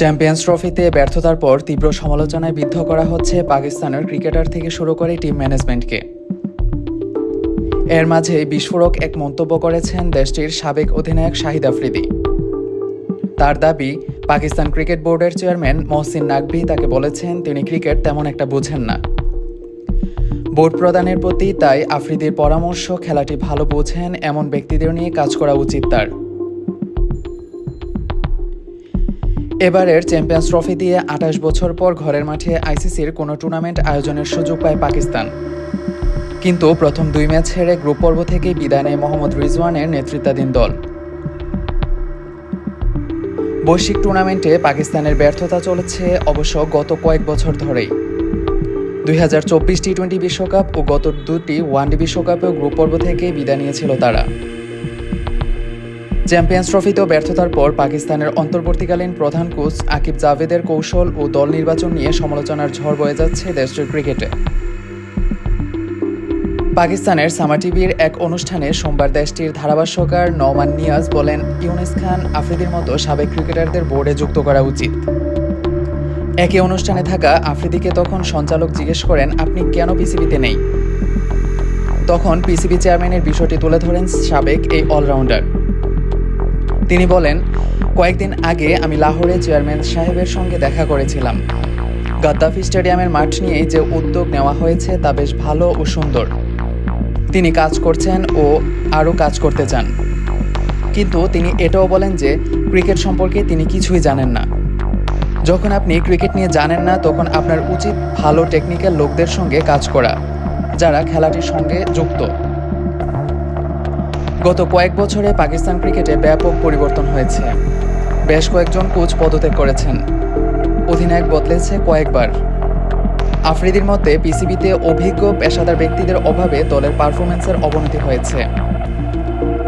Champions ট্রফিতে ব্যর্থতার পর তীব্র সমালোচনায় বিদ্ধ করা হচ্ছে পাকিস্তানের ক্রিকেটার থেকে শুরু করে টিম ম্যানেজমেন্টকে। এর মাঝে বিস্ফোরক এক মন্তব্য করেছেন দেশটির সাবেক অধিনায়ক শাহিদ আফ্রিদি। তার দাবি, পাকিস্তান ক্রিকেট বোর্ডের চেয়ারম্যান মহসিন নাকভি তাকে বলেছেন তিনি ক্রিকেট তেমন একটা বোঝেন না। বোর্ড প্রদানের প্রতি তাই আফ্রিদির পরামর্শ, খেলাটি ভালো বোঝেন এমন ব্যক্তিদের নিয়ে কাজ করা উচিত তার। এবারের চ্যাম্পিয়ন্স ট্রফি দিয়ে ২৮ বছর পর ঘরের মাঠে আইসিসির কোনো টুর্নামেন্ট আয়োজনের সুযোগ পায় পাকিস্তান। কিন্তু প্রথম ২ ম্যাচ হেরে গ্রুপ পর্ব থেকেই বিদায় নেয় মোহাম্মদ রিজওয়ানের নেতৃত্বাধীন দল। বৈশ্বিক টুর্নামেন্টে পাকিস্তানের ব্যর্থতা চলেছে অবশ্য গত কয়েক বছর ধরেই। ২০২৪ টি-20 বিশ্বকাপ ও গত ২টি ওয়ানডে বিশ্বকাপেও গ্রুপ পর্ব থেকেই বিদায় নিয়েছিল তারা। চ্যাম্পিয়ন্স ট্রফিতেও ব্যর্থতার পর পাকিস্তানের অন্তর্বর্তীকালীন প্রধান কোচ আকিব জাভেদের কৌশল ও দল নির্বাচন নিয়ে সমালোচনার ঝড় বয়ে যাচ্ছে দেশটির ক্রিকেটে। পাকিস্তানের সামা টিভির এক অনুষ্ঠানে সোমবার দেশটির ধারাভাষ্যকার নওমান নিয়াজ বলেন, ইউনুস খান, আফ্রিদির মতো সাবেক ক্রিকেটারদের বোর্ডে যুক্ত করা উচিত। একই অনুষ্ঠানে থাকা আফ্রিদিকে তখন সঞ্চালক জিজ্ঞেস করেন, আপনি কেন পিসিবিতে নেই? তখন পিসিবি চেয়ারম্যানের বিষয়টি তুলে ধরেন সাবেক এই অলরাউন্ডার। তিনি বলেন, কয়েকদিন আগে আমি লাহোরে চেয়ারম্যান সাহেবের সঙ্গে দেখা করেছিলাম। গাদ্দাফি স্টেডিয়ামের মাঠ নিয়েই যে উদ্যোগ নেওয়া হয়েছে তা বেশ ভালো ও সুন্দর। তিনি কাজ করছেন ও আরও কাজ করতে চান। কিন্তু তিনি এটাও বলেন যে ক্রিকেট সম্পর্কে তিনি কিছুই জানেন না। যখন আপনি ক্রিকেট নিয়ে জানেন না, তখন আপনার উচিত ভালো টেকনিক্যাল লোকদের সঙ্গে কাজ করা, যারা খেলাটির সঙ্গে যুক্ত। গত কয়েক বছরে পাকিস্তান ক্রিকেটে ব্যাপক পরিবর্তন হয়েছে। বেশ কয়েকজন কোচ পদত্যাগ করেছেন, অধিনায়ক বদলেছে কয়েকবার। আফ্রিদির মতে পিসিবিতে অভিজ্ঞ পেশাদার ব্যক্তিদের অভাবে দলের পারফরম্যান্সের অবনতি হয়েছে।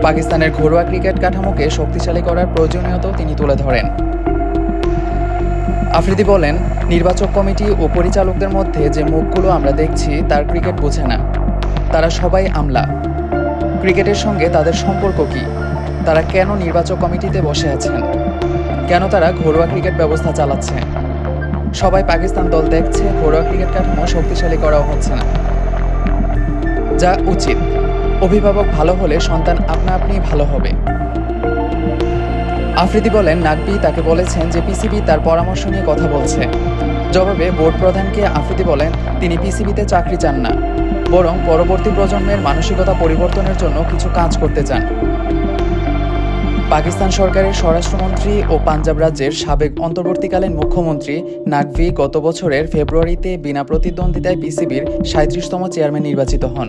পাকিস্তানের ঘরোয়া ক্রিকেট কাঠামোকে শক্তিশালী করার প্রয়োজনীয়তাও তিনি তুলে ধরেন। আফ্রিদি বলেন, নির্বাচক কমিটি ও পরিচালকদের মধ্যে যে মুখগুলো আমরা দেখছি তার ক্রিকেট বোঝে না। তারা সবাই আমলা। ক্রিকেটের সঙ্গে তাদের সম্পর্ক কি? তারা কেন নির্বাচক কমিটিতে বসে আছেন? কেন তারা ঘরোয়া ক্রিকেট ব্যবস্থা চালাচ্ছে? সবাই পাকিস্তান দল দেখছে, ঘরোয়া ক্রিকেট কাঠামো শক্তিশালী করাও হচ্ছে না, যা উচিত। অভিভাবক ভালো হলে সন্তান আপনা আপনি ভালো হবে। আফ্রিদি বলেন, নাকভি তাকে বলেছেন যে পিসিবি তার পরামর্শ নিয়ে কথা বলছে। জবাবে বোর্ড প্রধানকে আফ্রিদি বলেন, তিনি পিসিবিতে চাকরি চান না, বরং পরবর্তী প্রজন্মের মানসিকতা পরিবর্তনের জন্য কিছু কাজ করতে চান। পাকিস্তান সরকারের স্বরাষ্ট্রমন্ত্রী ও পাঞ্জাব রাজ্যের সাবেক অন্তর্বর্তীকালীন মুখ্যমন্ত্রী নাকভি গত বছরের ফেব্রুয়ারিতে বিনা প্রতিদ্বন্দ্বিতায় পিসিবির ৩৭তম চেয়ারম্যান নির্বাচিত হন।